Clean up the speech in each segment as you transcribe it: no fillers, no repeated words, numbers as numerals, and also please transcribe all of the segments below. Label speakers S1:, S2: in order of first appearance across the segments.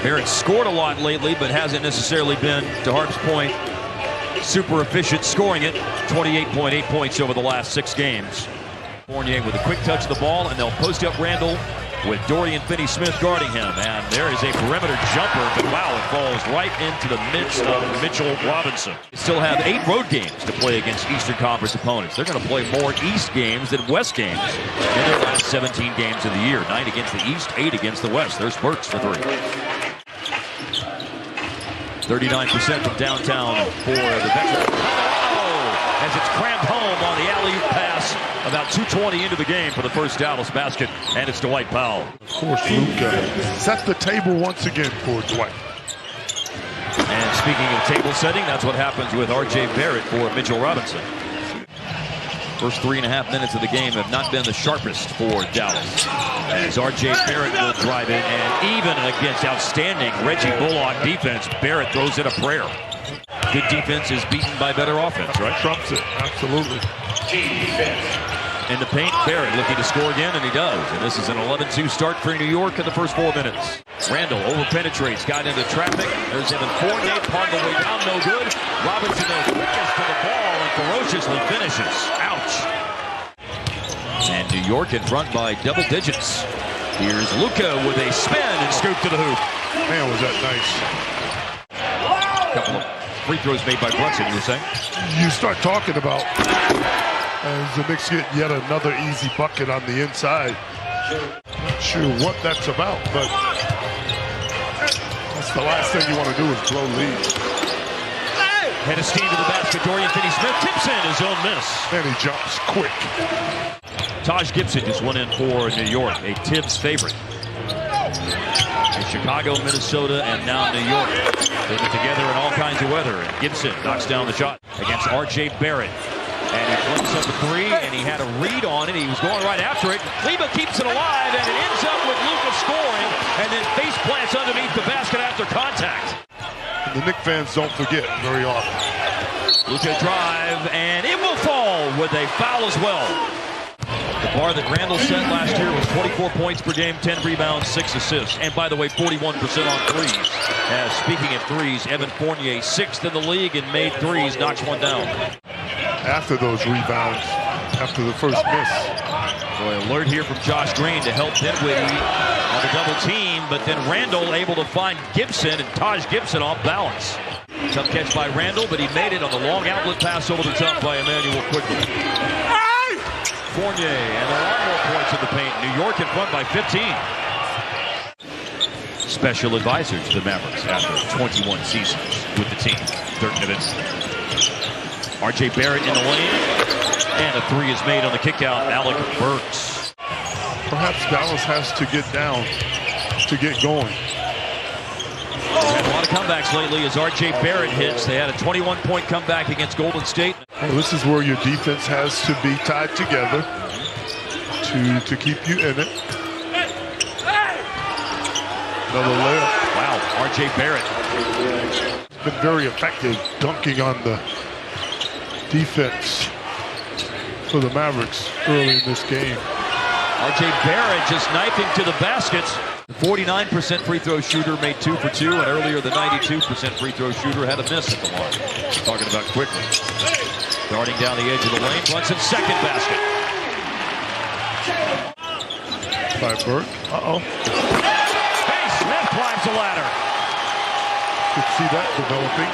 S1: Barrett scored a lot lately, but hasn't necessarily been, to Harp's point, super efficient scoring it. 28.8 points over the last 6 games. Fournier with a quick touch of the ball, and they'll post up Randall with Dorian Finney-Smith guarding him. And there is a perimeter jumper, but wow, it falls right into the midst of Mitchell Robinson. They still have 8 road games to play against Eastern Conference opponents. They're going to play more East games than West games in their last 17 games of the year. 9 against the East, 8 against the West. There's Burks for 3. 39% from downtown for the veteran. Oh, as it's crammed home on the alley-oop pass. About 2:20 into the game for the first Dallas basket, and it's Dwight Powell.
S2: Of course, Luka set the table once again for Dwight.
S1: And speaking of table setting, that's what happens with R.J. Barrett for Mitchell Robinson. First 3.5 minutes of the game have not been the sharpest for Dallas, as R.J. Barrett will drive in, and even against outstanding Reggie Bullock defense, Barrett throws in a prayer. Good defense is beaten by better offense, right?
S2: Trumps it, absolutely.
S1: In the paint, Barrett looking to score again, and he does. And this is an 11-2 start for New York in the first 4 minutes. Randall over-penetrates, got into traffic. There's Evan Fournier, part of the way down, no good. Robinson, the quickest to the ball, and ferociously finishes. Ouch. And New York in front by double digits. Here's Luka with a spin and scoop to the hoop.
S2: Man, was that nice.
S1: Couple of free throws made by Brunson, you were saying?
S2: You start talking about as the Knicks get yet another easy bucket on the inside. Not sure what that's about, but that's the last thing you want to do is blow leads.
S1: Head of steam to the basket. Dorian Finney-Smith tips in his own miss.
S2: And he jumps quick.
S1: Taj Gibson just went in for New York, a Tibbs favorite. In Chicago, Minnesota, and now New York. They've been together in all kinds of weather. And Gibson knocks down the shot against R.J. Barrett. And he flips up a 3, and he had a read on it. He was going right after it. Kleba keeps it alive, and it ends up with Luka scoring, and then face plants underneath the basket after contact.
S2: And the Knicks fans don't forget very often.
S1: Luka drive, and it will fall with a foul as well. The bar that Randall set last year was 24 points per game, 10 rebounds, 6 assists. And by the way, 41% on threes. As speaking of threes, Evan Fournier, 6th in the league in made threes, knocks one down.
S2: After those rebounds, after the first miss.
S1: Boy, alert here from Josh Green to help Dinwiddie on the double team, but then Randall able to find Gibson, and Taj Gibson off balance. Tough catch by Randall, but he made it on the long outlet pass over the top by Emmanuel quickly. Fournier, and there are more points in the paint. New York in front by 15. Special advisor to the Mavericks after 21 seasons with the team. Dirk Nowitzki. R.J. Barrett in the lane, and a 3 is made on the kickout. Alec Burks.
S2: Perhaps Dallas has to get down to get going.
S1: They've had a lot of comebacks lately as R.J. Barrett hits. They had a 21-point comeback against Golden State.
S2: Well, this is where your defense has to be tied together to keep you in it. Another layup.
S1: Wow, R.J. Barrett.
S2: Been very effective dunking on the defense for the Mavericks early in this game.
S1: R.J. Barrett just knifing to the baskets. The 49% free throw shooter made 2 for 2, and earlier the 92% free throw shooter had a miss at the line. Talking about quickly. Darting down the edge of the lane, Brunson's second basket.
S2: By Burke. Uh-oh.
S1: Hey, Smith climbs the ladder.
S2: Could see that developing.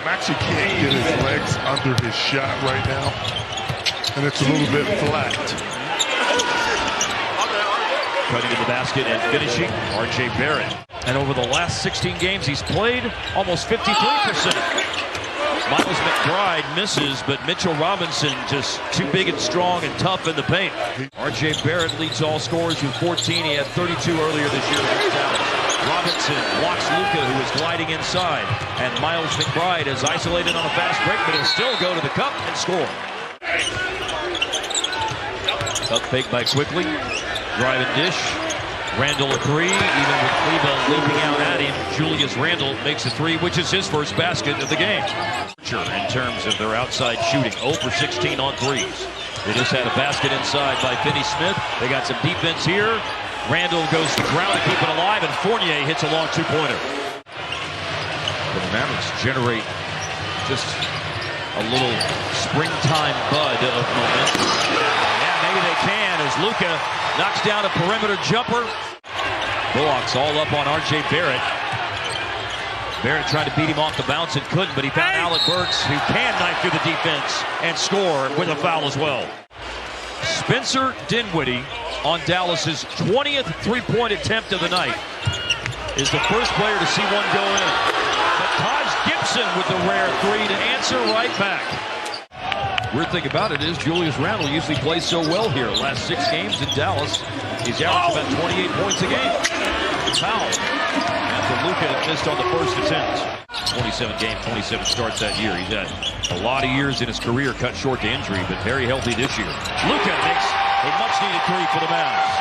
S2: Maxey can't get his legs under his shot right now, and it's a little bit flat.
S1: Cutting in the basket and finishing, R.J. Barrett. And over the last 16 games he's played, almost 53%. Miles McBride misses, but Mitchell Robinson just too big and strong and tough in the paint. R.J. Barrett leads all scorers with 14. He had 32 earlier this year against Dallas. Robinson blocks Luka, who is gliding inside. And Miles McBride is isolated on a fast break, but he'll still go to the cup and score. Up fake by Quickly. Drive and dish. Randall a 3, even with Kleba leaping out at him. Julius Randall makes a 3, which is his first basket of the game. In terms of their outside shooting, 0 for 16 on threes. They just had a basket inside by Finney-Smith. They got some defense here. Randall goes to ground to keep it alive and Fournier hits a long two-pointer. The Mavericks generate just a little springtime bud of momentum. Yeah, maybe they can as Luka knocks down a perimeter jumper. Bullocks all up on R.J. Barrett. Barrett tried to beat him off the bounce and couldn't, but he found Alec Burks, who can knife through the defense and score with a foul as well. Spencer Dinwiddie on Dallas's 20th three-point attempt of the night is the first player to see one go in. But Taj Gibson with the rare three to answer right back. Weird thing about it is Julius Randle usually plays so well here. Last 6 games in Dallas, he's averaged about 28 points a game. Foul after Luka missed on the first attempt. 27 games, 27 starts that year. He's had a lot of years in his career cut short to injury, but very healthy this year. Luka makes a much-needed three for the Mavs.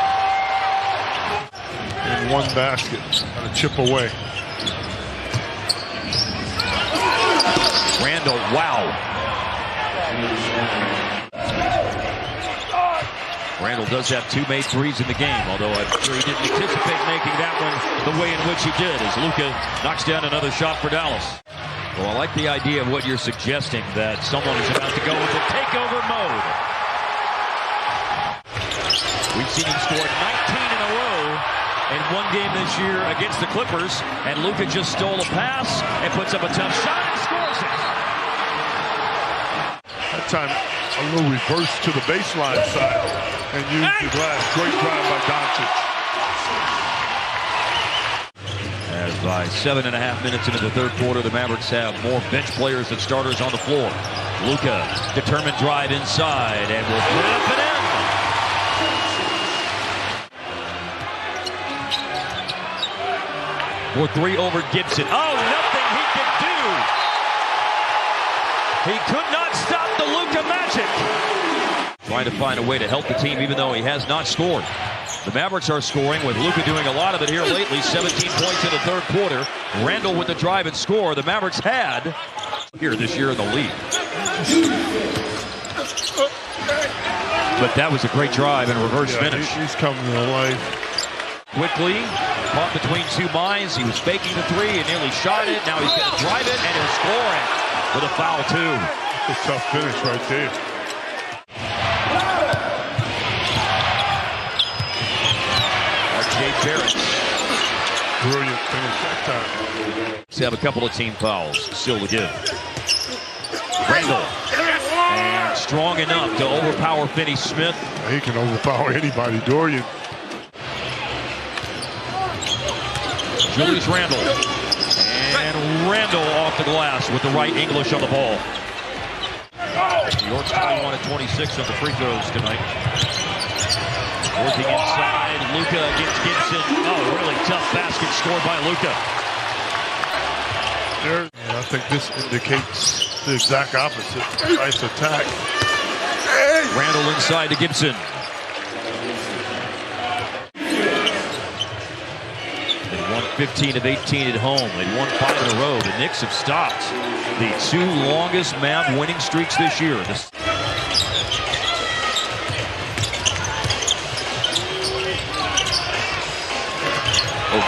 S2: In one basket, got to chip away.
S1: Randle, wow. Randle does have 2 made threes in the game, although I'm sure he didn't anticipate making that one the way in which he did, as Luka knocks down another shot for Dallas. Well, I like the idea of what you're suggesting, that someone is about to go into takeover mode. We've seen him score 19 in a row in one game this year against the Clippers, and Luka just stole a pass and puts up a tough shot and scores it.
S2: That time, a little reverse to the baseline side and used the glass. Great drive by Doncic.
S1: As by 7.5 minutes into the third quarter, the Mavericks have more bench players than starters on the floor. Luka, determined drive inside, and will put it up and in. For 3 over Gibson. Oh, nothing he could do. He could not stop the Luka magic. Trying to find a way to help the team even though he has not scored. The Mavericks are scoring with Luka doing a lot of it here lately. 17 points in the third quarter. Randle with the drive and score. The Mavericks had here this year in the league. But that was a great drive and reverse finish.
S2: He's coming to life.
S1: Quickly, caught between 2 minds. He was faking the three and nearly shot it. Now he's going to drive it and he'll score it with a foul too.
S2: That's a tough finish right there.
S1: R.J. Barrett.
S2: Brilliant finish that time.
S1: Let's have a couple of team fouls still to give. Randle. And strong enough to overpower Finney Smith.
S2: He can overpower anybody. Dorian.
S1: Julius Randle. And Randle off the glass with the right English on the ball. New York's 21 of 26 on the free throws tonight. Working inside, Luka against Gibson. Oh, really tough basket scored by Luka.
S2: I think this indicates the exact opposite. Nice attack.
S1: Randle inside to Gibson. They won 15 of 18 at home. They'd won 5 in a row. The Knicks have stopped the 2 longest Mav winning streaks this year.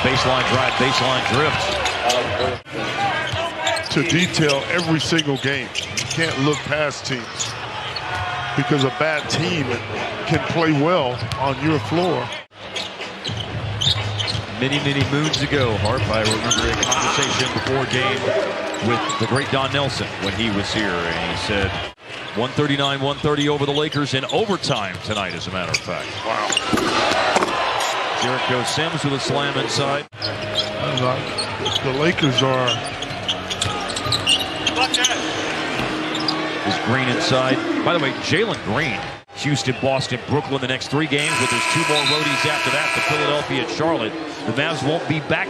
S1: Baseline drive, baseline drift.
S2: To detail every single game. You can't look past teams because a bad team can play well on your floor.
S1: Many moons ago, Harp, I remember a conversation before game with the great Don Nelson when he was here, and he said 139-130 over the Lakers in overtime tonight, as a matter of fact.
S2: Wow.
S1: Jericho Sims with a slam inside.
S2: The Lakers are.
S1: Is Green inside. By the way, Jalen Green, Houston, Boston, Brooklyn the next 3 games, but there's 2 more roadies after that to Philadelphia and Charlotte. The Mavs won't be back